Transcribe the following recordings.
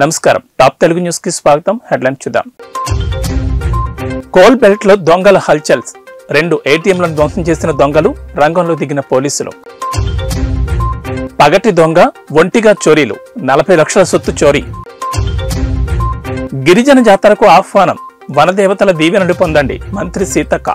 నమస్కారం. Top Telugu news కి స్వాగతం. హెడ్లైన్ చూద్దాం. కోల్ బెల్ట్ లో దొంగల హల్చల్స్. 2 ఏటీఎంలను ధ్వంసం చేసిన దొంగలు, రంగంలో దిగిన పోలీసులు. పగటి దొంగ, ఒంటిగా చోరీలు, 40 లక్షల సొత్తు చోరీ. గిరిజన జాతరకు ఆహ్వానం, వనదేవతల దీవెనలు పొందండి, మంత్రి సీతక్క.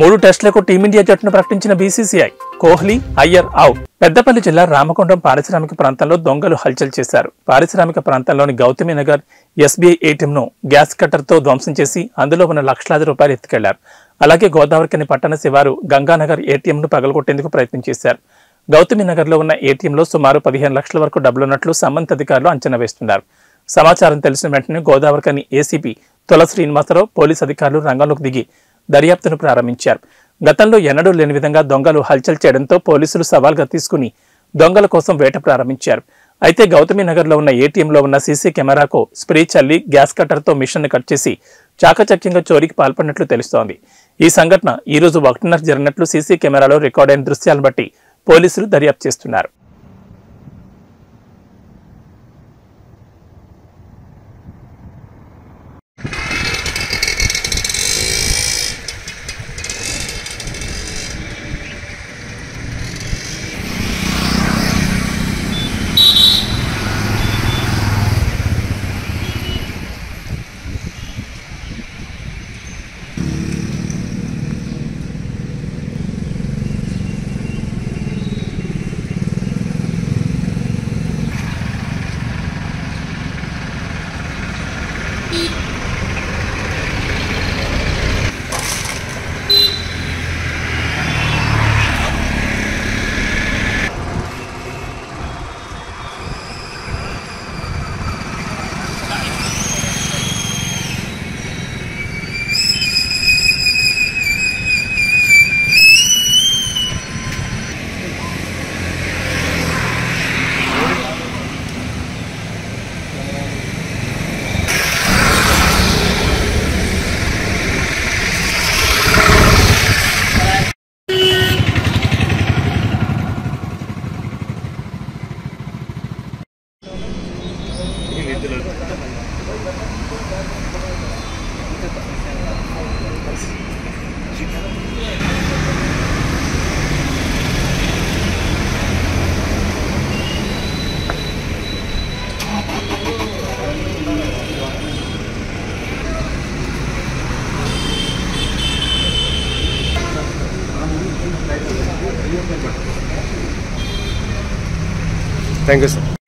3 టెస్టులకు టీమిండియా జట్టును ప్రకటించిన బీసీసీఐ. కోహ్లీ, అయ్యర్ అవుట్. పెద్దపల్లి జిల్లా రామకొండం పారిశ్రామిక ప్రాంతంలో దొంగలు హల్చల్ చేశారు. పారిశ్రామిక ప్రాంతంలోని గౌతమి నగర్ ఎస్బీఐ ఏటీఎంను గ్యాస్ కట్టర్తో ధ్వంసం చేసి అందులో ఉన్న లక్షలాది రూపాయలు ఎత్తుకెళ్లారు. అలాగే గోదావరికని పట్టణ శివారు గంగానగర్ ఏటీఎంను పగలగొట్టేందుకు ప్రయత్నం చేశారు. గౌతమి నగర్లో ఉన్న ఏటీఎంలో సుమారు 15 లక్షల వరకు డబ్బులున్నట్లు సంబంధిత అధికారులు అంచనా వేస్తున్నారు. సమాచారం తెలిసిన వెంటనే గోదావరికని ఏసీపీ తులసి శ్రీనివాసరావు, పోలీసు అధికారులు రంగంలోకి దిగి దర్యాప్తును ప్రారంభించారు. గతంలో ఎన్నడూ లేని విధంగా దొంగలు హల్చల్ చేయడంతో పోలీసులు సవాల్గా తీసుకుని దొంగల కోసం వేట ప్రారంభించారు. అయితే గౌతమి నగర్లో ఉన్న ఏటీఎంలో ఉన్న సీసీ కెమెరాకు స్ప్రే చల్లి గ్యాస్ కట్టర్తో మిషన్ను కట్ చేసి చాకచక్యంగా చోరీకి పాల్పడినట్లు తెలుస్తోంది. ఈ సంఘటన ఈ రోజు 1:30 జరిగినట్లు సీసీ కెమెరాలో రికార్డైన దృశ్యాలను బట్టి పోలీసులు దర్యాప్తు చేస్తున్నారు.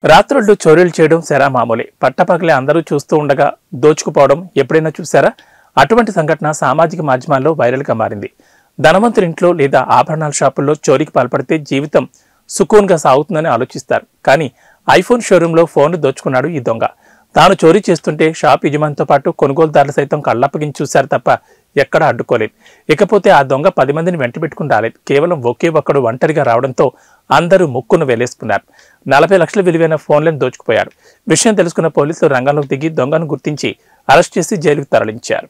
రాత్రుళ్ళు చోరీలు చేయడం శరా మామూలే. పట్టపగలే అందరూ చూస్తూ ఉండగా దోచుకుపోవడం ఎప్పుడైనా చూసారా? అటువంటి సంఘటన సామాజిక మాధ్యమాల్లో వైరల్గా మారింది. ధనవంతురింట్లో లేదా ఆభరణాల షాపుల్లో చోరీకి పాల్పడితే జీవితం సుకూన్గా సాగుతుందని ఆలోచిస్తారు. కానీ ఐఫోన్ షోరూంలో ఫోన్ను దోచుకున్నాడు ఈ దొంగ. తాను చోరీ చేస్తుంటే షాప్ యజమానితో పాటు కొనుగోలుదారులు సైతం కళ్ళప్పగించి చూశారు తప్ప ఎక్కడా అడ్డుకోలేదు. ఇకపోతే ఆ దొంగ 10 మందిని వెంట పెట్టుకుని రాలేదు. కేవలం ఒకే ఒక్కడు ఒంటరిగా రావడంతో అందరూ ముక్కును వేలేసుకున్నారు. 40 లక్షల విలువైన ఫోన్లను దోచుకుపోయారు. విషయం తెలుసుకున్న పోలీసులు రంగంలోకి దిగి దొంగను గుర్తించి అరెస్ట్ చేసి జైలుకు తరలించారు.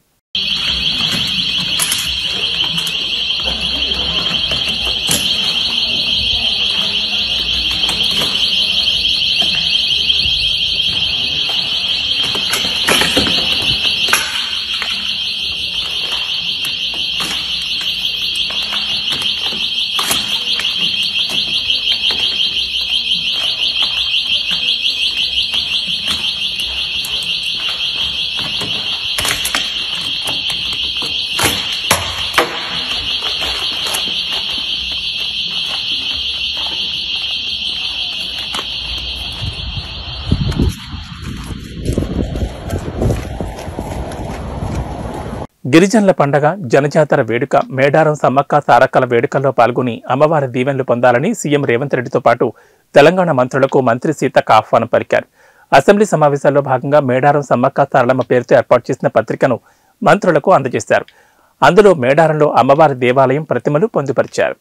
గిరిజనుల పండగ, జనజాతర వేడుక మేడారం సమ్మక్క సారక్కల వేడుకల్లో పాల్గొని అమ్మవారి దీవెనలు పొందాలని సీఎం రేవంత్ రెడ్డితో పాటు తెలంగాణ మంత్రులకు మంత్రి సీతక్క ఆహ్వానం పలికారు. అసెంబ్లీ సమావేశాల్లో భాగంగా మేడారం సమ్మక్క సారలమ్మ పేరుతో ఏర్పాటు చేసిన పత్రికను మంత్రులకు అందజేశారు. అందులో మేడారంలో అమ్మవారి దేవాలయం ప్రతిమలు పొందుపరిచారు.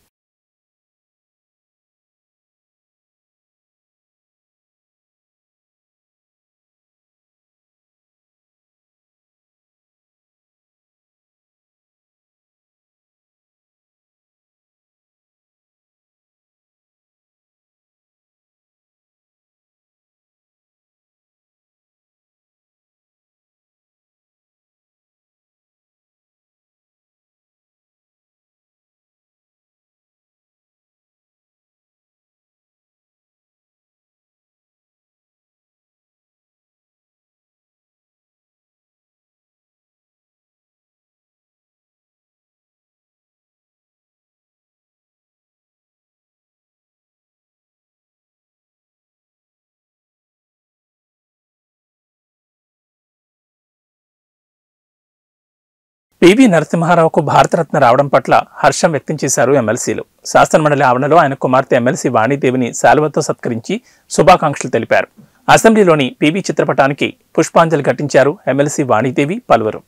పివి నరసింహారావుకు భారతరత్న రావడం పట్ల హర్షం వ్యక్తం చేశారు ఎమ్మెల్సీలు. శాసనమండలి ఆవరణలో ఆయన కుమార్తె ఎమ్మెల్సీ వాణీదేవిని శాలువతో సత్కరించి శుభాకాంక్షలు తెలిపారు. అసెంబ్లీలోని పివి చిత్రపటానికి పుష్పాంజలి ఘటించారు ఎమ్మెల్సీ వాణీదేవి, పలువురు.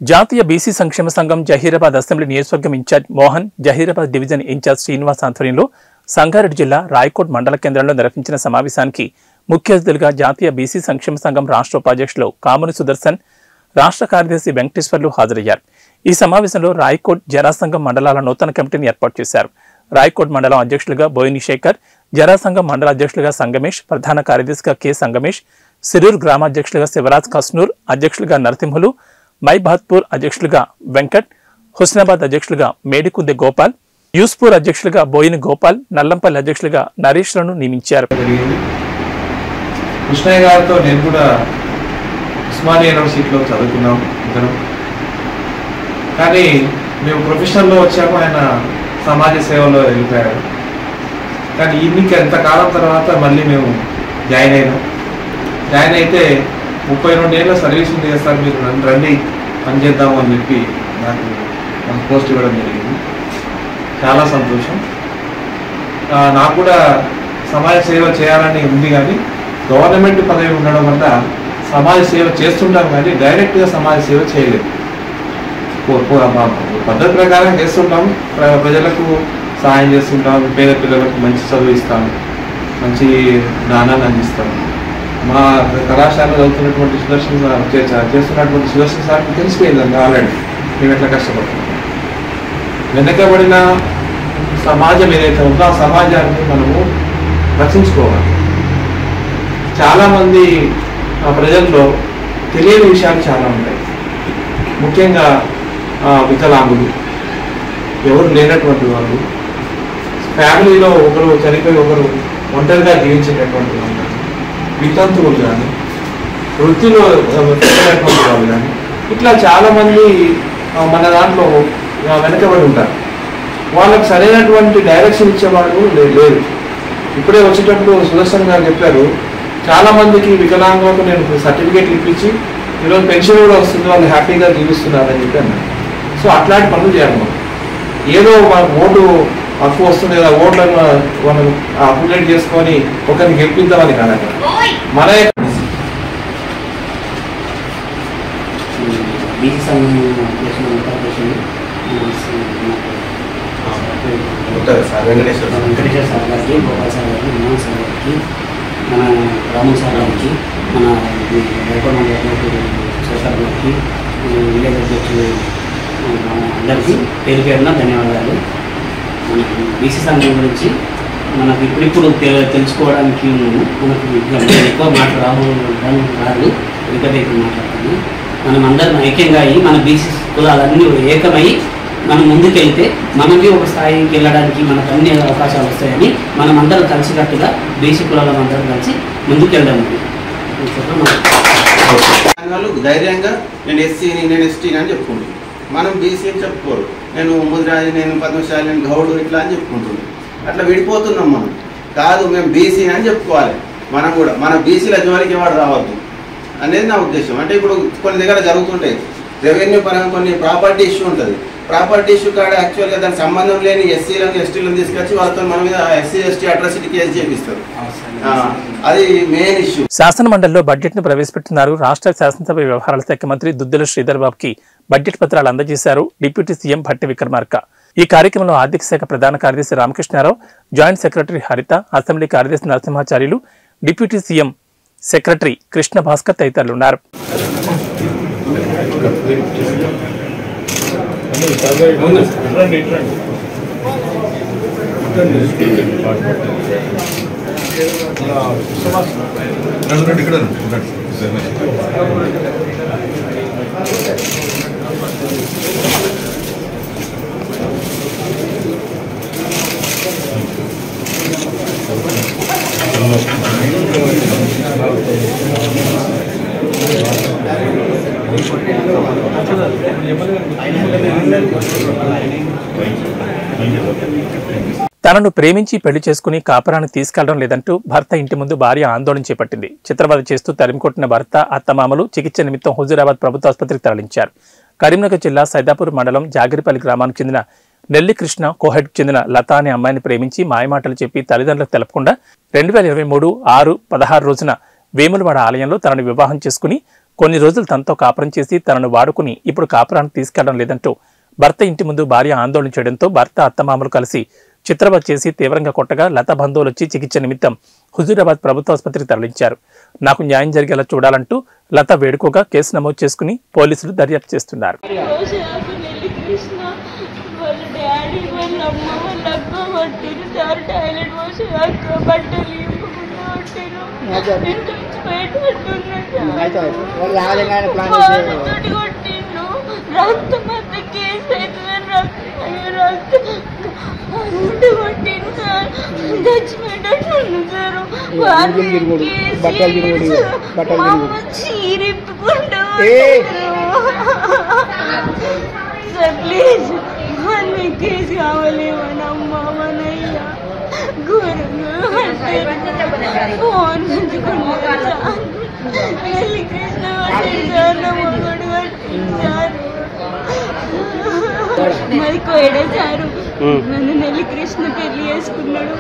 జాతీయ బీసీ సంక్షేమ సంఘం జహీరాబాద్ అసెంబ్లీ నియోజకవర్గం in charge Mohan, Zahirabad division in charge Srinivas ఆధ్వర్యంలో సంగారెడ్డి జిల్లా రాయకోట్ మండల కేంద్రంలో నిర్వహించిన సమావేశానికి ముఖ్య అతిథులుగా జాతీయ బీసీ సంక్షేమ సంఘం రాష్ట్ర ఉపాధ్యక్షులు కాముని సుదర్శన్, రాష్ట్ర కార్యదర్శి వెంకటేశ్వర్లు హాజరయ్యారు. ఈ సమావేశంలో రాయకోట్ జరాసంఘం మండలాల నూతన కమిటీని ఏర్పాటు చేశారు. రాయకోట్ మండలం అధ్యక్షులుగా బోయిని శేఖర్, జరాసంఘం మండల అధ్యక్షులుగా సంగమేష్, ప్రధాన కార్యదర్శిగా కె సంగమేష్, సిరూర్ గ్రామాధ్యక్షులుగా శివరాజ్ కస్నూర్, అధ్యక్షులుగా నరసింహులు, మైబాద్పూర్ అధ్యక్షులుగా వెంకట్, హుస్నాబాద్ అధ్యక్షులుగా మేడికుందె గోపాల్, యూస్పూర్ అధ్యక్షులుగా బోయిని గోపాల్, నల్లంపల్లి అధ్యక్షులుగా నరేష్లను నియమించారు. కృష్ణయ్య గారితో నేను కూడా ఉస్మానియా యూనివర్సిటీలో చదువుకున్నాం ఇద్దరం. కానీ మేము ప్రొఫెషనల్లో వచ్చాము, ఆయన సమాజ సేవలో వెళ్ళిపోయారు. కానీ ఈయనకి ఎంతకాలం తర్వాత మళ్ళీ మేము జాయిన్ అయితే 32 ఏళ్ళ సర్వీస్ ఉంది కదా సార్, మీరు రండి పనిచేద్దాము అని చెప్పి నాకు పోస్ట్ ఇవ్వడం జరిగింది. చాలా సంతోషం. నాకు కూడా సమాజ సేవ చేయాలని ఉంది, కానీ గవర్నమెంట్ పదవి ఉండడం వల్ల సమాజ సేవ చేస్తుంటాం కానీ డైరెక్ట్గా సమాజ సేవ చేయలేదు. పద్ధతి ప్రకారం చేస్తుంటాం, ప్రజలకు సహాయం చేస్తుంటాం, పేద పిల్లలకు మంచి చదువు ఇస్తాం, మంచి జ్ఞానాన్ని అందిస్తాం. మా కళాశాలలో చదువుతున్నటువంటి చేస్తున్నటువంటి సుదర్శన్ సార్కి తెలిసిపోయిందండి ఆల్రెడీ మేము ఎట్లా కష్టపడుతున్నాం. వెనకబడిన సమాజం ఏదైతే ఉందో ఆ సమాజాన్ని మనము రక్షించుకోవాలి. చాలామంది ప్రజల్లో తెలియని విషయాలు చాలా ఉంటాయి. ముఖ్యంగా వికలాంగులు, ఎవరు లేనటువంటి వాళ్ళు, ఫ్యామిలీలో ఒకరు చనిపోయి ఒకరు ఒంటరిగా జీవించేటటువంటి వాళ్ళు, వితంతువులు కానీ, వృత్తిలో పెట్టినటువంటి వాళ్ళు కానీ, ఇట్లా చాలామంది మన దాంట్లో వెనకబడి ఉంటారు. వాళ్ళకి సరైనటువంటి డైరెక్షన్ ఇచ్చేవాళ్ళు లేరు. ఇప్పుడే వచ్చేటప్పుడు సుదర్శన్ గారు చెప్పారు, చాలామందికి వికలాంగులకు నేను సర్టిఫికేట్లు ఇప్పించి ఈరోజు పెన్షన్ కూడా వస్తుంది, వాళ్ళు హ్యాపీగా జీవిస్తున్నారని చెప్పి అన్నారు. సో అట్లాంటి పనులు చేయాలి. మనం ఏదో మనకు ఓటు హక్కు వస్తుంది కదా, ఓట్లను మనం అప్డేట్ చేసుకొని ఒకరిని గెలిపిద్దామని కాదు. మన వెంకటేశ్వర సార్ గారికి, గోపాల్ సార్ గారికి, మోహన్ సార్ గారికి, మన రాము సార్ గారికి, మన శేఖర్ గారికి, విలేజ్ అధ్యక్షులు అందరికీ పేరు పేరున ధన్యవాదాలు. మన బీసీ సంఘం గురించి మనకు ఇప్పుడిప్పుడు తెలుసుకోవడానికి మనకు ఎక్కువ రాదు, ఎక్కువ మాట్లాడుతుంది. మనం అందరం ఐక్యంగా అయ్యి మన బీసీ కులాలన్నీ ఏకమై మనం ముందుకెళ్తే మనకి ఒక స్థాయికి వెళ్ళడానికి మనకు అన్ని అవకాశాలు వస్తాయని మనం అందరం కలిసికట్టుగా బీసీ కులాలం అందరం కలిసి ముందుకెళ్దాం. ధైర్యంగా నేను ఎస్సీని, నేను ఎస్టీని అని చెప్పుకుంటాను. మనం బీసీ అని చెప్పుకోరు. నేను ముదిరాజు, నేను పద్మశాలి, నేను గౌడు ఇట్లా అని చెప్పుకుంటున్నాం. అట్లా విడిపోతున్నాం మనం. కాదు, మేము బీసీ అని చెప్పుకోవాలి. మనం కూడా మన బీసీల జోలికి వాడు రావద్దు అనేది నా ఉద్దేశం. అంటే ఇప్పుడు కొన్ని దగ్గర జరుగుతుంటాయి, రెవెన్యూ పరంగా కొన్ని ప్రాపర్టీ ఇష్యూ ఉంటుంది. ప్రాపర్టీ ఇష్యూ కాడ యాక్చువల్గా దానికి సంబంధం లేని ఎస్సీలను, ఎస్టీలను తీసుకొచ్చి వాళ్ళతో మన మీద ఎస్సీ ఎస్టీ అట్రాసిటీ కేసు చేపిస్తారు. అది మెయిన్ ఇష్యూ. శాసన మండలిలో బడ్జెట్ ను ప్రవేశపెట్టినారు. రాష్ట్ర శాసనసభ వ్యవహారాల శాఖ మంత్రి దుద్దిల శ్రీధర్ బాబుకి బడ్జెట్ పత్రాలు అందజేశారు డిప్యూటీ సీఎం భట్టి విక్రమార్క. ఈ కార్యక్రమంలో ఆర్థిక శాఖ ప్రధాన కార్యదర్శి రామకృష్ణారావు, జాయింట్ సెక్రటరీ హరిత, అసెంబ్లీ కార్యదర్శి Narasimhacharyulu, deputy CM secretary Krishna Bhaskar తదితరులు ఉన్నారు. తనను ప్రేమించి పెళ్లి చేసుకుని కాపురాన్ని తీసుకెళ్లడం లేదంటూ భర్త ఇంటి ముందు భార్య ఆందోళన చేపట్టింది. చిత్రవద చేస్తూ తరిమికొట్టిన భర్త, అత్తమామలు చికిత్స నిమిత్తం హుజూరాబాద్ ప్రభుత్వ ఆసుపత్రికి తరలించారు. కరీంనగర్ జిల్లా సైదాపూర్ మండలం జాగిరిపల్లి గ్రామానికి చెందిన నెల్లి కృష్ణ కోహెడ్కు చెందిన లత అనే అమ్మాయిని ప్రేమించి మాయమాటలు చెప్పి తల్లిదండ్రులకు తెలపకుండా 2023 రోజున వేములవాడ ఆలయంలో తనను వివాహం చేసుకుని కొన్ని రోజులు తనతో కాపురం చేసి తనను వాడుకుని ఇప్పుడు కాపురానికి తీసుకెళ్లడం లేదంటూ భర్త ఇంటి ముందు భార్య ఆందోళన చేయడంతో భర్త, అత్తమామలు కలిసి చిత్రవద చేసి తీవ్రంగా కొట్టగా లత బంధువులు వచ్చి చికిత్స నిమిత్తం హుజూరాబాద్ ప్రభుత్వ ఆసుపత్రికి తరలించారు. నాకు న్యాయం జరిగేలా చూడాలంటూ లత వేడుకోగా కేసు నమోదు చేసుకుని పోలీసులు దర్యాప్తు చేస్తున్నారు. ప్లీజ్ కేసు కావాలి మనయ్యా ఫోన్ నెల్లి కృష్ణ మరి కోయడేశారు. నన్ను నెల్లి కృష్ణ పెళ్లి చేసుకున్నాడు.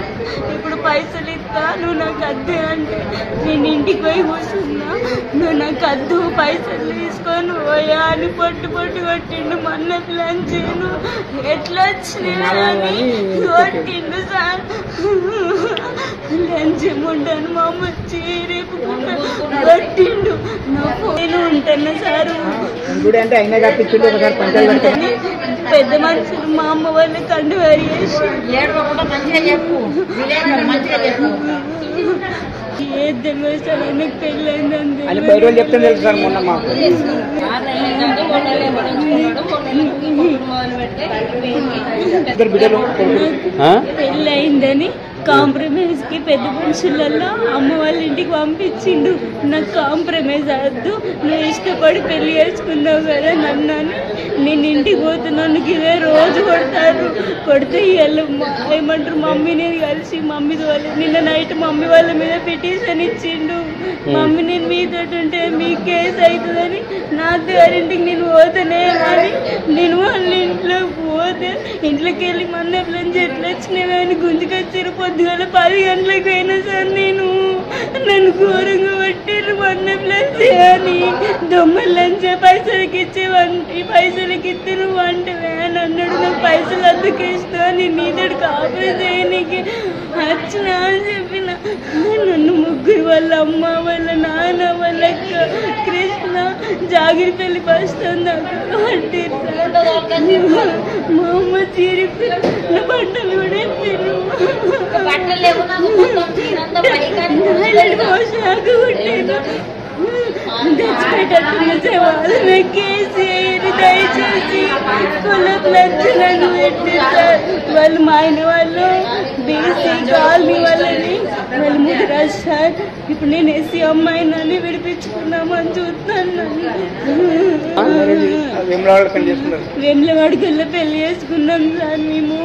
ఇప్పుడు పైసలు ఇస్తా, నువ్వు నాకు అద్దు అంటే నేను ఇంటికి పోయి కూర్చున్నా. నువ్వు నాకు అద్దు, పైసలు తీసుకొని పోయా అని పొట్టు కొట్టిండు. మొన్న ప్లాన్ చేయను ఎట్లా వచ్చినాయని కొట్టిండు సార్. లంచముంటాను మా అమ్మ చీరేపు కొట్టిండు. నా ఫోన్ ఉంటాను సారు. పెద్ద మనుషులు మా అమ్మ వాళ్ళ కండు వారి ఏ దెంగోసారి పెళ్ళైందండి. పెళ్ళయిందని కాంప్రమైజ్ కి పెద్ద మనుషులలో అమ్మ వాళ్ళ ఇంటికి పంపించిండు. నాకు కాంప్రమైజ్ అవద్దు, నువ్వు ఇష్టపడి పెళ్లి చేసుకున్నావు కదా నన్ను అని. నేను ఇంటికి పోతున్నాను, ఇదే రోజు కొడితే ఏమంటారు మమ్మీ నేను కలిసి మమ్మీ నిన్న నైట్ మమ్మీ వాళ్ళ మీద పిటిషన్ ఇచ్చిండు. మమ్మీ నేను మీతో ఉంటే మీ కేసు అవుతుందని నా గారింటికి నేను పోతానే అని నేను వాళ్ళ ఇంట్లో పోతే ఇంట్లోకి వెళ్ళి మన ప్లాన్ చెట్లు వచ్చినాయి అని గుంజుకొచ్చారు. పొద్దుగాల 10 గంటలకు అయినా సార్ నన్ను ఘోరంగా పట్టారు. మన ప్లాన్ అని దొమ్మలంచే పైసలకి ఇచ్చేవంటి, పైసలకి ఇస్తే నువ్వు అంటవే అని అన్నాడు. నాకు పైసలు అద్దకేస్తా నేను నీతోటి కాపీ చేయనీకి వచ్చినా అని చెప్పిన. నన్ను ముగ్గురు వాళ్ళ అమ్మ వాళ్ళ నాన్న వాళ్ళ కృష్ణ జాగిరిపల్లి బస్ స్టాండ్ దాకా పట్టారు సార్. మా అమ్మ చీరిపి నా బట్టలు కూడా ఎత్తారు. దయచేసి కులకు నచ్చినట్టు పెట్టి సార్. వాళ్ళు మా ఆయన వాళ్ళు బీసీ కాలనీ వాళ్ళని వాళ్ళు ముదిరాజ్ సార్. ఇప్పుడు నేను ఎస్సీ అమ్మాయినని విడిపించుకున్నామని చూస్తాను. వేములవాడికి వెళ్ళి పెళ్లి చేసుకున్నాం సార్ మేము.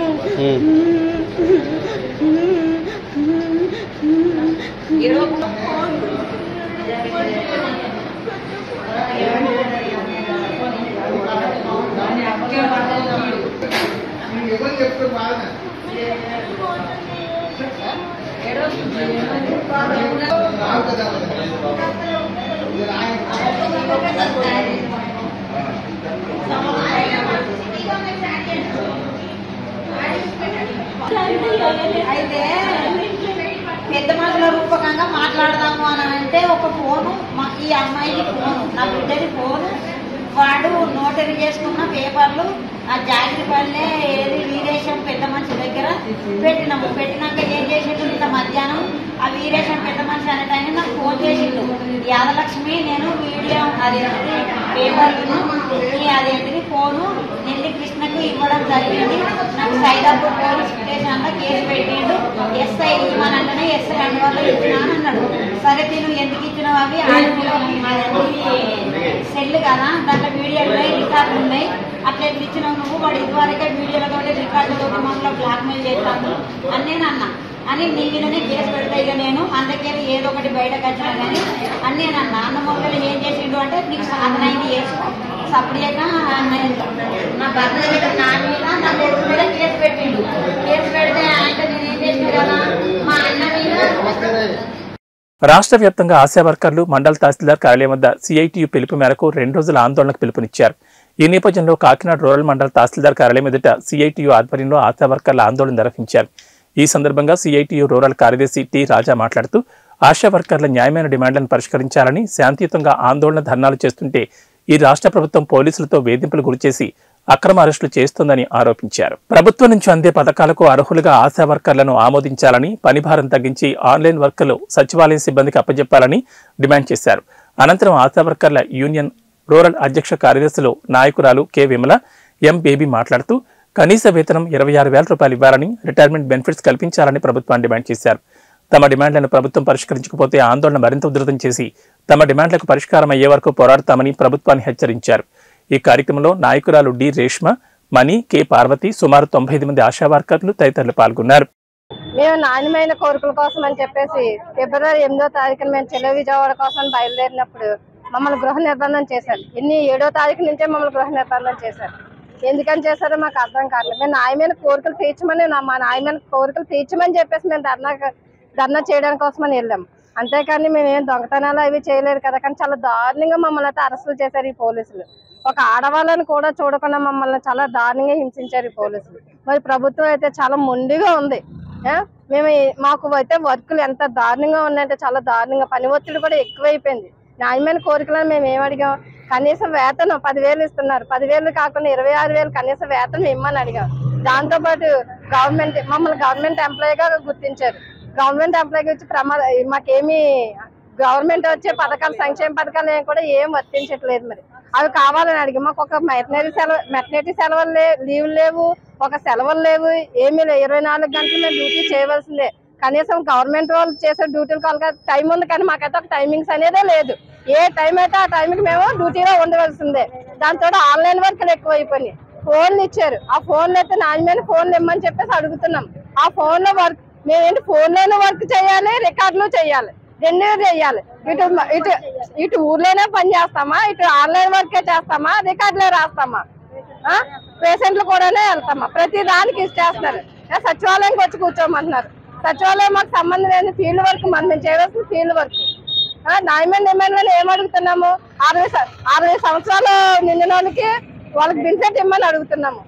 అయితే పెద్ద మనుషుల రూపకంగా మాట్లాడదాము అని అంటే ఒక ఫోను, ఈ అమ్మాయికి ఫోను, నా బిడ్డకి ఫోను, వాడు నోటరీ చేసుకున్న పేపర్లు ఆ జాగిరిపల్లె ఏది వీరేశం పెద్ద మనిషి దగ్గర పెట్టినాము. పెట్టినాక ఏం చేసిండు, నిన్న మధ్యాహ్నం ఆ వీరేశం పెద్ద మనిషి అనే టైం నాకు ఫోన్ చేసిండు. యాదలక్ష్మి నేను వీడియో అదేంటి పేపర్లను అదేంటిది ఫోను నెల్లి కృష్ణకి ఇవ్వడం జరిగింది. నాకు సైదాపూర్ పోలీస్ స్టేషన్లో కేసు పెట్టిండు. ఎస్ఐ ఇవ్వనంటేనే ఎస్ఐ అందువల్ల ఇచ్చినా అన్నాడు. సరే తిను ఎందుకు ఇచ్చినావు అవి సెల్ కదా, దాంట్లో వీడియోలు ఉన్నాయి, రికార్డులు ఉన్నాయి. అట్లా ఎట్లా ఇచ్చినావు నువ్వు, వాడు ఇదివరకే వీడియోలతో రికార్డులతో మమ్మల్ని బ్లాక్మెయిల్ చేస్తాను అని నేను అన్నా. అని నీ మీదనే కేసు పెడతా ఇక నేను అందుకని ఏదో ఒకటి బయటకు వచ్చినా కానీ అని నేను అన్నా. అన్న మొక్కలు ఏం చేసిండు అంటే నీకు సాధనైంది చేసుకో సపరేట్గా నా భర్త దగ్గర నా మీద నా కొడుకు మీద కేసు పెట్టిండు. కేసు పెడితే అంటే నేను ఏం చేసిన కదా మా అన్న మీద. రాష్ట్ర వ్యాప్తంగా ఆశా వర్కర్లు మండల తహసీల్దార్ కార్యాలయం వద్ద సిఐటియు పిలుపు మేరకు 2 రోజుల ఆందోళనకు పిలుపునిచ్చారు. ఈ నేపథ్యంలో కాకినాడ రూరల్ మండల తహసీల్దార్ కార్యాలయం ఎదుట సిఐటియు ఆధ్వర్యంలో ఆశా వర్కర్ల ఆందోళన నిర్వహించారు. ఈ సందర్భంగా సిఐటియు రూరల్ కార్యదర్శి టి రాజా మాట్లాడుతూ ఆశా వర్కర్ల న్యాయమైన డిమాండ్లను పరిష్కరించాలని, శాంతియుతంగా ఆందోళన ధర్నాలు చేస్తుంటే ఈ రాష్ట్ర ప్రభుత్వం పోలీసులతో వేధింపులు గురిచేసి అక్రమ అరెస్టులు చేస్తోందని ఆరోపించారు. ప్రభుత్వం నుంచి అందే పథకాలకు అర్హులుగా ఆశా వర్కర్లను ఆమోదించాలని, పనిభారం తగ్గించి ఆన్లైన్ వర్కులు సచివాలయం సిబ్బందికి అప్పజెప్పాలని డిమాండ్ చేశారు. అనంతరం ఆశా వర్కర్ల యూనియన్ రూరల్ అధ్యక్ష కార్యదర్శులు నాయకురాలు కె విమల, ఎం బేబీ మాట్లాడుతూ కనీస వేతనం 26,000 రూపాయలు ఇవ్వాలని, రిటైర్మెంట్ బెనిఫిట్స్ కల్పించాలని ప్రభుత్వాన్ని డిమాండ్ చేశారు. తమ డిమాండ్లను ప్రభుత్వం పరిష్కరించకపోతే ఆందోళన మరింత ఉధృతం చేసి తమ డిమాండ్లకు పరిష్కారం అయ్యే వరకు పోరాడతామని ప్రభుత్వాన్ని హెచ్చరించారు. ఈ కార్యక్రమంలో నాయకురాలు డి రేష్మ, మణి, కె పార్వతి, సుమారు 95 మంది ఆశా వర్కర్లు తదితరులు పాల్గొన్నారు. మేము నాణ్యమైన కోరికల కోసం అని చెప్పేసి ఫిబ్రవరి 8వ తారీఖున మేము చెలో విజయవాడ కోసం బయలుదేరినప్పుడు మమ్మల్ని గృహ నిర్బంధం చేశారు. 7వ తారీఖు నుంచే మమ్మల్ని గృహ నిర్బంధం చేశారు. ఎందుకని చేశారో మాకు అర్థం కావట్లేదు. మేము న్యాయమైన కోరికలు తీర్చమని మా న్యాయమైన కోరికలు తీర్చమని చెప్పేసి మేము ధర్నా చేయడానికి కోసమని వెళ్ళాము. అంతేకాని మేము ఏం దొంగతనాలు అవి చేయలేదు కదా. కానీ చాలా దారుణంగా మమ్మల్ని అయితే అరెస్టులు చేశారు ఈ పోలీసులు. ఒక ఆడవాళ్ళని కూడా చూడకుండా మమ్మల్ని చాలా దారుణంగా హింసించారు ఈ పోలీసులు. మరి ప్రభుత్వం అయితే చాలా మొండిగా ఉంది. మాకు అయితే వర్కులు ఎంత దారుణంగా ఉన్నాయంటే చాలా దారుణంగా, పని ఒత్తిడి కూడా ఎక్కువైపోయింది. న్యాయమైన కోరికలను మేము ఏం అడిగాం, కనీసం వేతనం 10,000 ఇస్తున్నారు. 10,000 కాకుండా 26,000 కనీస వేతనం ఇమ్మని అడిగాం. దాంతోపాటు మమ్మల్ని గవర్నమెంట్ ఎంప్లాయీగా గుర్తించారు. గవర్నమెంట్ ఎంప్లాయీకి వచ్చి మాకేమి గవర్నమెంట్ వచ్చే పథకాలు, సంక్షేమ పథకాలు కూడా ఏం వర్తించట్లేదు. మరి అవి కావాలని అడిగి మాకు ఒక మెటర్నిటీ సెలవులు లీవ్ లేవు, ఒక సెలవులు లేవు, ఏమీ లేవు. 24 గంటలు మేము డ్యూటీ చేయవలసిందే. కనీసం గవర్నమెంట్ వాళ్ళు చేసే డ్యూటీలు కావాలి, టైం ఉంది కానీ మాకైతే ఒక టైమింగ్స్ అనేదే లేదు. ఏ టైం అయితే ఆ టైంకి మేము డ్యూటీలో ఉండవలసిందే. దాంతో ఆన్లైన్ వర్క్లు ఎక్కువైపోయినాయి. ఫోన్లు ఇచ్చారు, ఆ ఫోన్లు అయితే నాణ్యమైన ఫోన్లు ఇమ్మని చెప్పేసి అడుగుతున్నాం. ఆ ఫోన్లో వర్క్ మేమేంటి ఫోన్లోనే వర్క్ చేయాలి, రికార్డులు చేయాలి, 2 చేయాలి. ఇటు ఊర్లోనే పని చేస్తామా, ఇటు ఆన్లైన్ వర్కే చేస్తామా, రికార్డులే రాస్తామా, పేషెంట్లు కూడానే వెళ్తామా, ప్రతి దానికి ఇచ్చేస్తున్నారు. సచివాలయంకి వచ్చి కూర్చోమంటున్నారు. సచివాలయం మాకు సంబంధం లేని ఫీల్డ్ వర్క్, మేము చేయవలసిన ఫీల్డ్ వర్క్. న్యాయమైన డిమాండ్లను ఏం అడుగుతున్నాము, 60 సంవత్సరాలు నిండిన వాళ్ళకి బెనిఫిట్ ఇమ్మని అడుగుతున్నాము,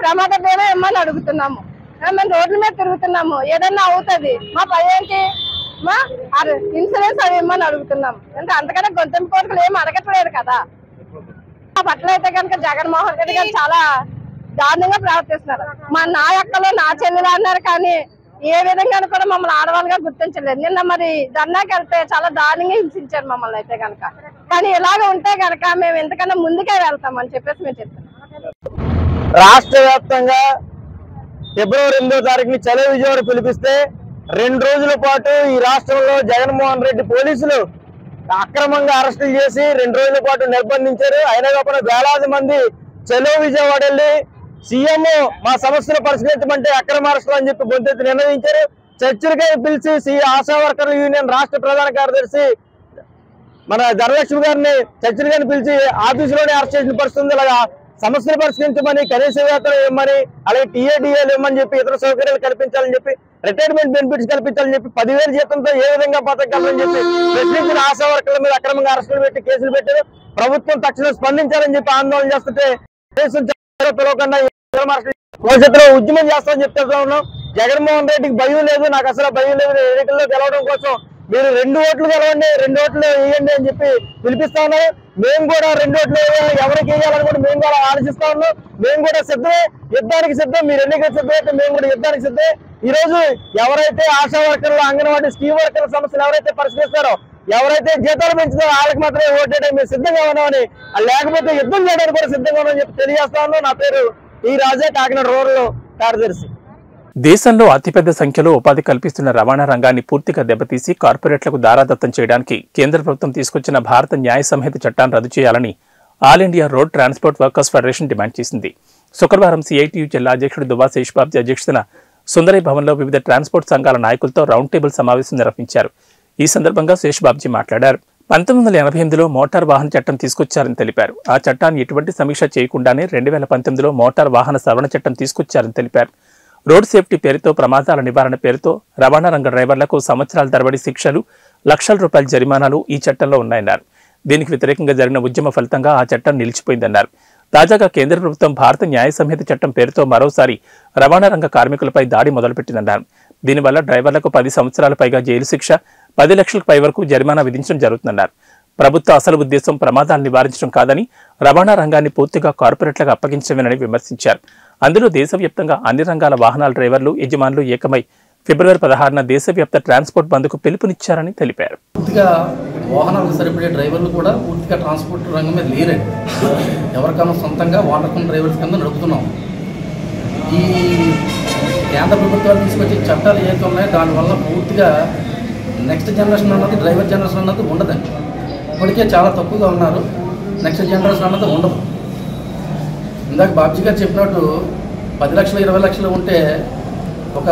ప్రమాద బీమా ఇమ్మని అడుగుతున్నాము. మేము రోడ్ల మీద తిరుగుతున్నాము, ఏదన్నా అవుతుంది మా పని ఏంటి, మా ఇన్సూరెన్స్ అవి ఇమ్మని అడుగుతున్నాము. అంటే అంతకన్నా గొంతెంపు కోరికలు ఏమి అడగట్లేదు కదా. ఆ పట్ల అయితే కనుక జగన్మోహన్ రెడ్డి గారు చాలా దారుణంగా ప్రవర్తిస్తున్నారు. నా అక్కలు నా చెల్లెలు అన్నారు కానీ ఏ విధంగా కూడా మమ్మల్ని ఆడవాళ్ళుగా గుర్తించలేదు. నిన్న మరి ధర్నాకి వెళ్తే చాలా దారుణంగా హింసించారు మమ్మల్ని అయితే కనుక. కానీ ఇలాగ ఉంటే కనుక మేము ఎంతకన్నా ముందుకే వెళ్తామని చెప్పేసి మేము చెప్తాం. రాష్ట్ర వ్యాప్తంగా ఫిబ్రవరి 8వ తారీఖుని చలో విజయవాడ పిలిపిస్తే 2 రోజుల పాటు ఈ రాష్ట్రంలో జగన్మోహన్ రెడ్డి పోలీసులు అక్రమంగా అరెస్టులు చేసి 2 రోజుల పాటు నిర్బంధించారు. అయినా కాకుండా వేలాది మంది చలో విజయవాడ వెళ్ళి సీఎం మా సమస్యలు పరిష్కరించమంటే అక్రమ అరెస్టులు అని చెప్పి గొంతెత్తి నిర్ణయించారు. చర్చలకై పిలిచి ఆశా వర్కర్ల యూనియన్ రాష్ట్ర ప్రధాన కార్యదర్శి మన ధనలక్ష్మి గారిని చర్చలకై పిలిచి ఆఫీసులోనే అరెస్ట్ చేసిన పరిస్థితుంది. ఇలాగా సమస్యలు పరిష్కరించమని, కనీస వేతనం ఇవ్వమని, అలాగే టీఏడీఏలు ఇవ్వమని చెప్పి, ఇతర సౌకర్యాలు కల్పించాలని చెప్పి, రిటైర్మెంట్ బెనిఫిట్స్ కల్పించాలని చెప్పి, 10,000 జీతంతో ఏ విధంగా బతకాలని చెప్పి ప్రశ్నించిన ఆశా వర్కర్ల మీద అక్రమంగా అరెస్టులు పెట్టి కేసులు పెట్టారు. ప్రభుత్వం తక్షణం స్పందించాలని చెప్పి ఆందోళన చేస్తుంటే పిలవకుండా భవిష్యత్తులో ఉద్యమం చేస్తామని చెప్తా ఉన్నాం. జగన్మోహన్ రెడ్డికి భయం లేదు, నాకు అసలు భయం లేదు. ఎన్నికల్లో గెలవడం కోసం మీరు 2 ఓట్లు గెలవండి, 2 ఓట్లు వేయండి అని చెప్పి పిలిపిస్తా ఉన్నాం. మేము కూడా 2 ఓట్లు ఎవరికి వేయాలని కూడా మేము కూడా ఆలోచిస్తా ఉన్నాం. మేము కూడా సిద్ధమే, యుద్ధానికి సిద్ధం. మీరు ఎన్నికల సిద్ధమైతే మేము కూడా యుద్ధానికి సిద్ధమే. ఈ రోజు ఎవరైతే ఆశా వర్కర్లు, అంగన్వాడీ, స్కీమ్ వర్కర్ల సమస్యలు ఎవరైతే పరిష్కరిస్తారో, ఎవరైతే జీతాలు పెంచుతారో వాళ్ళకి మాత్రమే ఓటేయడానికి మేము సిద్ధంగా ఉన్నామని, లేకపోతే యుద్ధం చేయడానికి కూడా సిద్ధంగా ఉన్నామని చెప్పి తెలియజేస్తా ఉన్నాం. నా పేరు టి రాజా, కాకినాడ రూరల్ కార్యదర్శి. దేశంలో అతిపెద్ద సంఖ్యలో ఉపాధి కల్పిస్తున్న రవాణా రంగాన్ని పూర్తిగా దెబ్బతీసి కార్పొరేట్లకు దారాదత్తం చేయడానికి కేంద్ర ప్రభుత్వం తీసుకొచ్చిన భారత న్యాయ సంహిత చట్టాన్ని రద్దు చేయాలని all India road transport workers federation demand చేసింది. శుక్రవారం సిఐటియు జిల్లా అధ్యక్షుడు దువ్వా శేషబాబ్జీ అధ్యక్షతన సుందరై భవన్లో వివిధ ట్రాన్స్పోర్ట్ సంఘాల నాయకులతో రౌండ్ టేబుల్ సమావేశం నిర్వహించారు. ఈ సందర్భంగా శేషబాబ్జీ మాట్లాడారు. 1988లో మోటార్ వాహన చట్టం తీసుకొచ్చారని తెలిపారు. ఆ చట్టాన్ని ఎటువంటి సమీక్ష చేయకుండానే 2019లో మోటార్ వాహన సవరణ చట్టం తీసుకొచ్చారని తెలిపారు. రోడ్ సేఫ్టీ పేరుతో, ప్రమాదాల నివారణ పేరుతో రవాణా రంగ డ్రైవర్లకు సంవత్సరాల తరబడి శిక్షలు, లక్షల రూపాయల జరిమానాలు ఈ చట్టంలో ఉన్నాయన్నారు. దీనికి వ్యతిరేకంగా జరిగిన ఉద్యమ ఫలితంగా ఆ చట్టం నిలిచిపోయిందన్నారు. తాజాగా కేంద్ర ప్రభుత్వం భారత న్యాయ సంహిత చట్టం పేరుతో మరోసారి రవాణా రంగ కార్మికులపై దాడి మొదలుపెట్టిందన్నారు. దీనివల్ల డ్రైవర్లకు 10 సంవత్సరాల పైగా జైలు శిక్ష, 10 లక్షలకు పై వరకు జరిమానా విధించడం జరుగుతుందన్నారు. ప్రభుత్వ అసలు ఉద్దేశం ప్రమాదాలు నివారించడం కాదని, రవాణా రంగాన్ని పూర్తిగా కార్పొరేట్లకు అప్పగించడమేనని విమర్శించారు. అందులో దేశవ్యాప్తంగా అన్ని రంగాల వాహనాల డ్రైవర్లు, యజమానులు ఏకమై ఫిబ్రవరి 16న దేశవ్యాప్త ట్రాన్స్పోర్ట్ బంద్కు పిలుపునిచ్చారని తెలిపారు. పూర్తిగా వాహనాలకు సరిపడే డ్రైవర్లు కూడా పూర్తిగా ట్రాన్స్పోర్ట్ రంగం మీద లేరండి. ఎవరికైనా సొంతంగా వాటర్ డ్రైవర్స్ కింద నడుపుతున్నాం. ఈ కేంద్ర ప్రభుత్వాలు తీసుకొచ్చే చట్టాలు ఏవైతే ఉన్నాయో దానివల్ల పూర్తిగా నెక్స్ట్ జనరేషన్ అన్నది, డ్రైవర్ జనరేషన్ అన్నది ఉండదండి. ఇప్పటికే చాలా తక్కువగా ఉన్నారు. నెక్స్ట్ జనరేషన్ అన్నది ఉండదు. ఇందాక బాబ్జీ గారు చెప్పినట్టు 10 లక్షలు 20 లక్షలు ఉంటే ఒక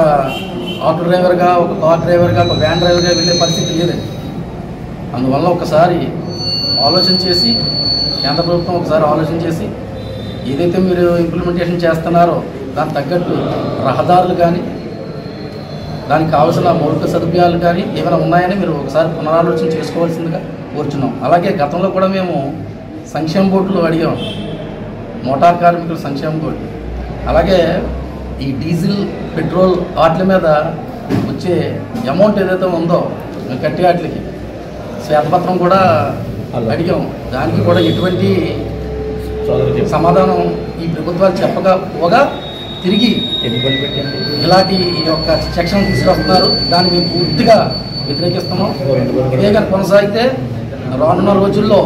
ఆటో డ్రైవర్గా, ఒక కార్ డ్రైవర్గా, ఒక వ్యాన్ డ్రైవర్గా వెళ్ళే పరిస్థితి లేదండి. అందువల్ల ఒకసారి ఆలోచన చేసి, కేంద్ర ప్రభుత్వం ఒకసారి ఆలోచన చేసి ఏదైతే మీరు ఇంప్లిమెంటేషన్ చేస్తున్నారో దానికి తగ్గట్టు రహదారులు కానీ, దానికి కావాల్సిన మౌలిక సదుపాయాలు కానీ ఏమైనా ఉన్నాయని మీరు ఒకసారి పునరాలోచన చేసుకోవాల్సిందిగా కోరుచున్నాం. అలాగే గతంలో కూడా మేము సంక్షేమ బోర్డులు అడిగాం, మోటార్ కార్మికుల సంక్షేమ బోర్డు. అలాగే ఈ డీజిల్, పెట్రోల్ వాటి మీద వచ్చే అమౌంట్ ఏదైతే ఉందో కట్టి వాటికి శ్వేతపత్రం కూడా అడిగాం. దానికి కూడా ఎటువంటి సమాధానం ఈ ప్రభుత్వాలు చెప్పకపోగా తిరిగి ఇలాంటి యొక్క సెక్షన్ తీసుకొస్తున్నారు. దాన్ని మేము పూర్తిగా వ్యతిరేకిస్తున్నాం. ఇదే కానీ కొనసాగితే రానున్న రోజుల్లో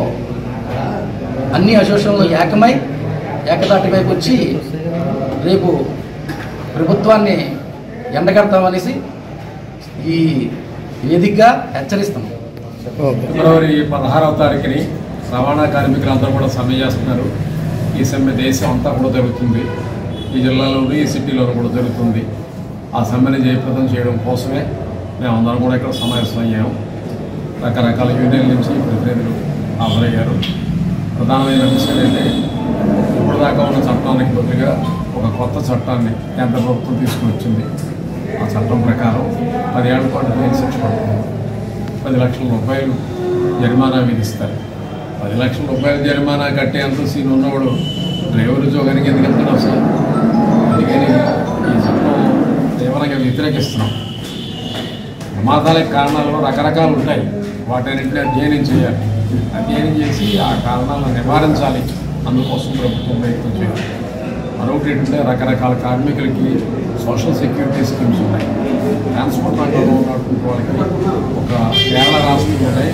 అన్ని అసోసియేషన్లు ఏకమై ఏకదాటి వైపు వచ్చి రేపు ప్రభుత్వాన్ని ఎండగడతామనేసి ఈ వేదికగా హెచ్చరిస్తున్నాం. ఫిబ్రవరి 16వ తారీఖుని రవాణా కార్మికులందరూ కూడా సమ్మె చేస్తున్నారు. ఈ సమ్మె దేశం అంతా కూడా జరుగుతుంది. ఈ జిల్లాలోనూ, ఈ సిటీలోనూ కూడా జరుగుతుంది. ఆ సమ్మెని జయప్రదం చేయడం కోసమే మేమందరం కూడా ఇక్కడ సమావేశం అయ్యాము. రకరకాల యూనియన్ల నుంచి ప్రతినిధులు హాజరయ్యారు. ప్రధానమైన విషయం అయితే ఇప్పుడు దాకా ఉన్న చట్టానికి బదులుగా ఒక కొత్త చట్టాన్ని కేంద్ర ప్రభుత్వం తీసుకువచ్చింది. ఆ చట్టం ప్రకారం 10 ఏళ్ల పాటు జైలు శిక్ష పడుతుంది. 10 లక్షల రూపాయలు జరిమానా విధిస్తారు. 10 లక్షల రూపాయలు జరిమానా కట్టేంత సీన్ ఉన్నవాడు డ్రైవర్ ఉద్యోగానికి ఎందుకు వెళ్తాడు అసలు? అందుకని ఈ చట్టం తీవ్రంగా వ్యతిరేకిస్తున్నాం. ప్రమాదాలకు కారణాలు రకరకాలు ఉంటాయి. వాటన్నింటినీ అధ్యయనం చేయాలి. అధ్యయనం చేసి ఆ కారణాలను నివారించాలి. అందుకోసం ప్రభుత్వం ప్రయత్నం చేయాలి. మరొకటి ఏంటంటే రకరకాల కార్మికులకి సోషల్ సెక్యూరిటీ స్కీమ్స్ ఉన్నాయి. ట్రాన్స్పోర్ట్ రంగంలో ఉన్నటువంటి వాళ్ళకి ఒక కేరళ రాష్ట్రంలోనే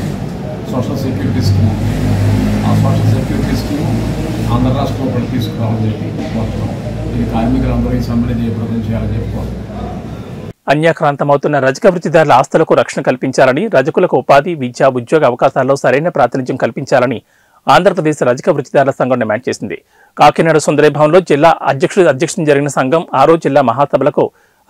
సోషల్ సెక్యూరిటీ స్కీమ్. ఆ సోషల్ సెక్యూరిటీ స్కీమ్ ఆంధ్ర రాష్ట్రంలో కూడా తీసుకురావాలని చెప్పి కోరుతున్నాం. ఇది కార్మికులందరూ ఈ సమ్మెని జయప్రదం చేయాలని చెప్పి అన్యాక్రాంతమవుతున్న రజక వృత్తిదారుల ఆస్తులకు రక్షణ కల్పించాలని, రజకులకు ఉపాధి, విద్య, ఉద్యోగ అవకాశాల్లో సరైన ప్రాతినిధ్యం కల్పించాలని ఆంధ్రప్రదేశ్ రజక వృత్తిదారుల సంఘం డిమాండ్ చేసింది. కాకినాడ సుందరై భవన్లో జిల్లా అధ్యక్షుడు జరిగిన సంఘం 6వ జిల్లా మహాసభలకు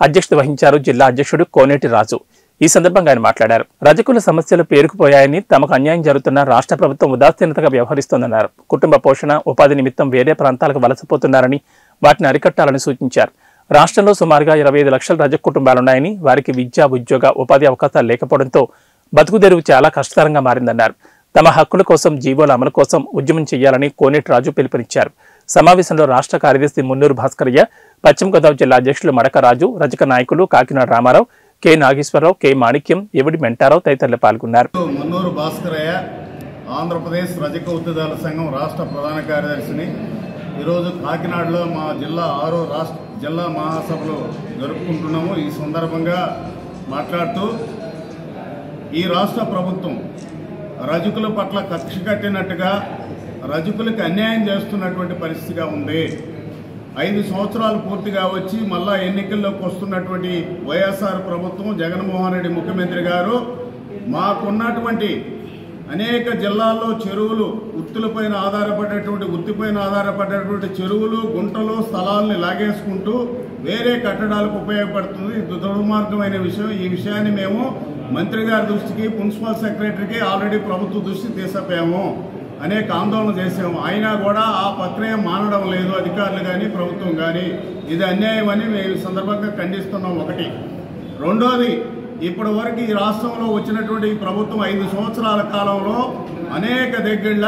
అధ్యక్షత వహించారు జిల్లా అధ్యక్షుడు కోనేటి రాజు. ఈ సందర్భంగా ఆయన మాట్లాడారు. రజకుల సమస్యలు పేరుకుపోయాయని, తమకు అన్యాయం జరుగుతున్న రాష్ట్ర ప్రభుత్వం ఉదాసీనతగా వ్యవహరిస్తోందన్నారు. కుటుంబ పోషణ, ఉపాధి నిమిత్తం వేరే ప్రాంతాలకు వలసపోతున్నారని, వాటిని అరికట్టాలని సూచించారు. రాష్ట్రంలో సుమారుగా 25 లక్షల రజక కుటుంబాలున్నాయని, వారికి విద్య, ఉద్యోగ, ఉపాధి అవకాశాలు లేకపోవడంతో బతుకుదెరువు చాలా కష్టతరంగా మారిందన్నారు. తమ హక్కుల కోసం, జీవోల అమలు కోసం ఉద్యమం చేయాలని కోనేటి రాజు పిలుపునిచ్చారు. సమావేశంలో రాష్ట్ర కార్యదర్శి మున్నూరు భాస్కరయ్య, పశ్చిమ గోదావరి జిల్లా అధ్యక్షులు మడక రాజు, రజక నాయకులు కాకినాడ రామారావు, కె నాగేశ్వరరావు, కె మాణిక్యం, ఎవడి మెంటారావు తదితరులు పాల్గొన్నారు. మున్నూరు భాస్కరయ్య, ఆంధ్రప్రదేశ్ రజక వృత్తిదారుల సంఘం రాష్ట్ర ప్రధాన కార్యదర్శిని. ఈరోజు కాకినాడలో మా జిల్లా 6వ రాష్ట్ర జిల్లా మహాసభలు జరుపుకుంటున్నాము. ఈ సందర్భంగా మాట్లాడుతూ ఈ రాష్ట్ర ప్రభుత్వం రజకుల పట్ల కక్ష కట్టినట్టుగా రజకులకు అన్యాయం చేస్తున్నటువంటి పరిస్థితిగా ఉంది. 5 సంవత్సరాలు పూర్తిగా వచ్చి మళ్ళా ఎన్నికల్లోకి వస్తున్నటువంటి వైఎస్ఆర్ ప్రభుత్వం, జగన్మోహన్ రెడ్డి ముఖ్యమంత్రి గారు మాకున్నటువంటి అనేక జిల్లాల్లో చెరువులు వృత్తులపైన ఆధారపడేటువంటి వృత్తిపైన ఆధారపడేటువంటి చెరువులు గుంటలు స్థలాలను లాగేసుకుంటూ వేరే కట్టడాలకు ఉపయోగపడుతుంది. ఇది దుర్మార్గమైన విషయం. ఈ విషయాన్ని మేము మంత్రి గారి దృష్టికి, ప్రిన్సిపల్ సెక్రటరీకి ఆల్రెడీ ప్రభుత్వ దృష్టికి తీసుకుపోయాము. అనేక ఆందోళన చేసాము. అయినా కూడా ఆ ప్రక్రియ మానడం లేదు అధికారులు కానీ ప్రభుత్వం కానీ. ఇది అన్యాయం అని మేము సందర్భంగా ఖండిస్తున్నాం. ఒకటి. రెండోది, ఇప్పటి వరకు ఈ రాష్ట్రంలో వచ్చినటువంటి ఈ ప్రభుత్వం 5 సంవత్సరాల కాలంలో అనేక దగ్గర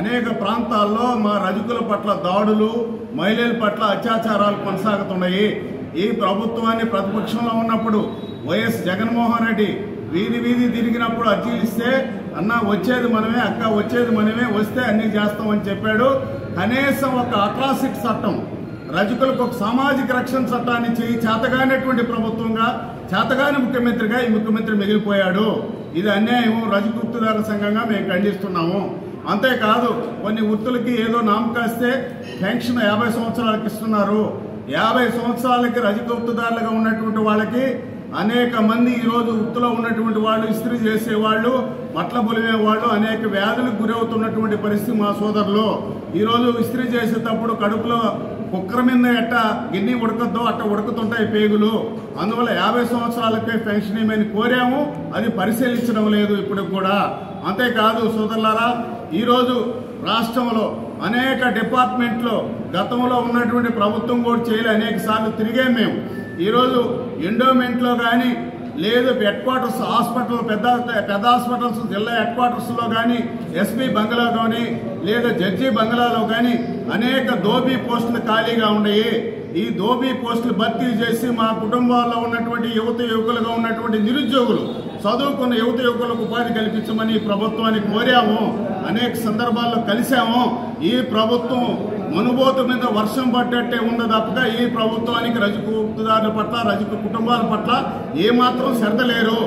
అనేక ప్రాంతాల్లో మా రజకుల పట్ల దాడులు, మహిళల పట్ల అత్యాచారాలు కొనసాగుతున్నాయి. ఈ ప్రభుత్వాన్ని ప్రతిపక్షంలో ఉన్నప్పుడు వైఎస్ జగన్మోహన్ రెడ్డి వీధి తిరిగినప్పుడు అర్జీలు ఇస్తే అన్న వచ్చేది మనమే, అక్క వచ్చేది మనమే, వస్తే అన్ని చేస్తామని చెప్పాడు. కనీసం ఒక అట్రాసిటీ చట్టం, రజకులకు ఒక సామాజిక రక్షణ చట్టాన్ని చేతగానటువంటి ప్రభుత్వంగా, చేతగాని ముఖ్యమంత్రిగా ఈ ముఖ్యమంత్రి మిగిలిపోయాడు. ఇది అన్యాయం. రజక వృత్తిదారుల సంఘంగా మేము ఖండిస్తున్నాము. అంతేకాదు, కొన్ని వృత్తులకి ఏదో నామకాస్తే పెన్షన్ 50 సంవత్సరాలకి ఇస్తున్నారు. 50 సంవత్సరాలకి రజక వృత్తిదారులుగా ఉన్నటువంటి వాళ్ళకి అనేక మంది ఈరోజు వృత్తిలో ఉన్నటువంటి వాళ్ళు, ఇస్త్రీ చేసేవాళ్ళు, బట్టల బొలివేవాళ్ళు అనేక వ్యాధులకు గురవుతున్నటువంటి పరిస్థితి మా సోదరులు. ఈరోజు ఇస్త్రీ చేసేటప్పుడు కడుపులో కుక్కర్ మీద ఎట్ట గిన్నె ఉడకద్దో అట్ట ఉడుకుతుంటాయి పేగులు. అందువల్ల 50 సంవత్సరాలకే పెన్షన్ ఏమని కోరాము, అది పరిశీలించడం లేదు ఇప్పుడు కూడా. అంతేకాదు సోదరులారా, ఈరోజు రాష్ట్రంలో అనేక డిపార్ట్మెంట్లో గతంలో ఉన్నటువంటి ప్రభుత్వం కూడా చేయలే, అనేక సార్లు తిరిగే మేము. ఈరోజు ఎండోమెంట్లో కానీ, లేదు హెడ్ క్వార్టర్స్ హాస్పిటల్, పెద్ద హాస్పిటల్స్ జిల్లా హెడ్ క్వార్టర్స్లో కానీ, ఎస్పీ బంగ్లా కానీ, లేదా జడ్జి బంగ్లాలో కానీ అనేక దోబీ పోస్టులు ఖాళీగా ఉన్నాయి. ఈ దోబీ పోస్టులు భర్తీ చేసి మా కుటుంబాల్లో ఉన్నటువంటి యువకులుగా ఉన్నటువంటి నిరుద్యోగులు, చదువుకున్న యువకులకు ఉపాధి కల్పించమని ప్రభుత్వాన్ని కోరాము. అనేక సందర్భాల్లో కలిశాము. ఈ ప్రభుత్వం మనుబోతు మీద వర్షం పడ్డట్టే ఉంది తప్పక ఈ ప్రభుత్వానికి రజక వృత్తిదారుల పట్ల, రజక కుటుంబాల పట్ల ఏమాత్రం శ్రద్ధ లేరు.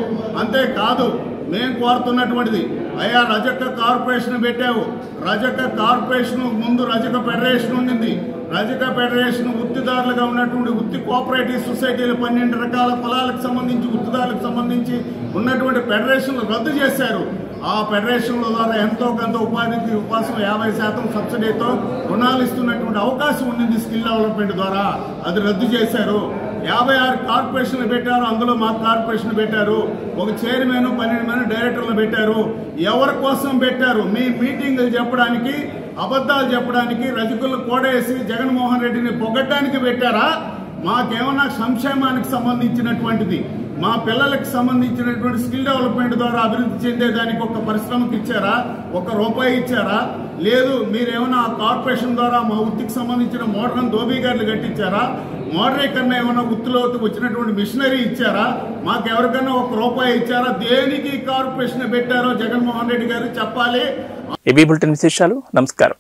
అంతేకాదు, మేము కోరుతున్నటువంటిది, అయ్యా రజక కార్పొరేషన్ పెట్టావు. రజక కార్పొరేషన్ ముందు రజక ఫెడరేషన్ ఉండింది. రజక ఫెడరేషన్ వృత్తిదారులుగా ఉన్నటువంటి వృత్తి కోఆపరేటివ్ సొసైటీలు 12 రకాల కులాలకు సంబంధించి, వృత్తిదారులకు సంబంధించి ఉన్నటువంటి ఫెడరేషన్లు రద్దు చేశారు. ఆ ఫెడరేషన్ల ద్వారా ఎంతో కొంత ఉపాధికి ఉపాసం 50% సబ్సిడీతో రుణాలు ఇస్తున్నటువంటి అవకాశం ఉండింది స్కిల్ డెవలప్మెంట్ ద్వారా. అది రద్దు చేశారు. 56 కార్పొరేషన్లు పెట్టారు. అందులో మా కార్పొరేషన్ పెట్టారు. ఒక చైర్మన్, 12 మంది డైరెక్టర్లు పెట్టారు. ఎవరి కోసం పెట్టారు? మీ మీటింగులు చెప్పడానికి, అబద్ధాలు చెప్పడానికి, రజకులు కోడేసి జగన్మోహన్ రెడ్డిని పొగడ్డానికి పెట్టారా? మాకేమన్నా సంక్షేమానికి సంబంధించినటువంటిది, మా పిల్లలకు సంబంధించినటువంటి స్కిల్ డెవలప్మెంట్ ద్వారా అభివృద్ధి చెందేదానికి ఒక పరిశ్రమకి ఇచ్చారా? ₹1 ఇచ్చారా? లేదు, మీరేమైనా ఆ కార్పొరేషన్ ద్వారా మా వృత్తికి సంబంధించిన మోడర్న్ దోబీగారులు కట్టించారా? మోడరేకన్నా ఏమైనా వృత్తిలో వచ్చినటువంటి మిషనరీ ఇచ్చారా? మాకెవరికైనా ₹1 ఇచ్చారా? దేనికి కార్పొరేషన్ పెట్టారో జగన్మోహన్ రెడ్డి గారు చెప్పాలి. ఏబీ బులెటిన్ విశేషాలు. నమస్కారం.